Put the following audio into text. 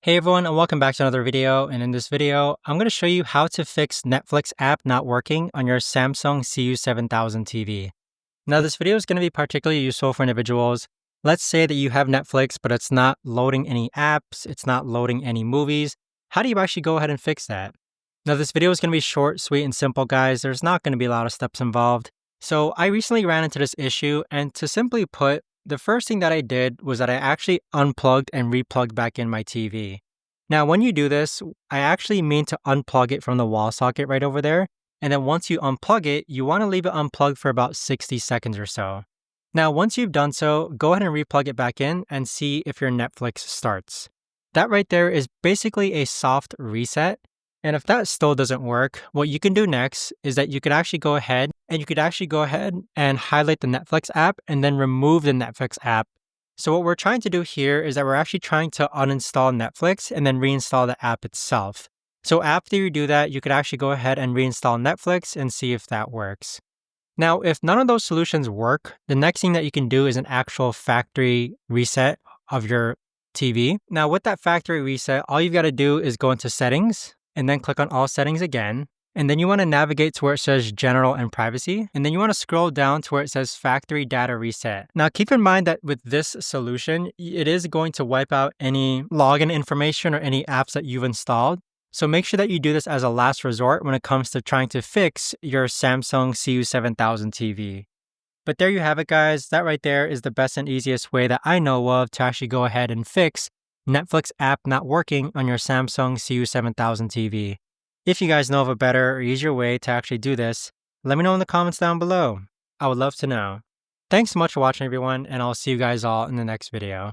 Hey everyone, and welcome back to another video. And in this video, I'm going to show you how to fix Netflix app not working on your Samsung CU7000 TV. Now, this video is going to be particularly useful for individuals. Let's say that you have Netflix, but it's not loading any apps, it's not loading any movies. How do you actually go ahead and fix that? Now, this video is going to be short, sweet, and simple, guys. There's not going to be a lot of steps involved. So I recently ran into this issue, and to simply put, the first thing that I did was that I actually unplugged and replugged back in my TV. Now, when you do this, I actually mean to unplug it from the wall socket right over there. And then once you unplug it, you want to leave it unplugged for about 60 seconds or so. Now, once you've done so, go ahead and replug it back in and see if your Netflix starts. That right there is basically a soft reset. And if that still doesn't work, what you can do next is that you could actually go ahead and highlight the Netflix app and then remove the Netflix app. So what we're trying to do here is that we're actually trying to uninstall Netflix and then reinstall the app itself. So after you do that, you could actually go ahead and reinstall Netflix and see if that works. Now, if none of those solutions work, the next thing that you can do is an actual factory reset of your TV. Now, with that factory reset, all you've got to do is go into settings and then click on all settings again. And then you want to navigate to where it says General and Privacy. And then you want to scroll down to where it says Factory Data Reset. Now, keep in mind that with this solution, it is going to wipe out any login information or any apps that you've installed. So make sure that you do this as a last resort when it comes to trying to fix your Samsung CU7000 TV. But there you have it, guys. That right there is the best and easiest way that I know of to actually go ahead and fix Netflix app not working on your Samsung CU7000 TV. If you guys know of a better or easier way to actually do this, let me know in the comments down below. I would love to know. Thanks so much for watching, everyone, and I'll see you guys all in the next video.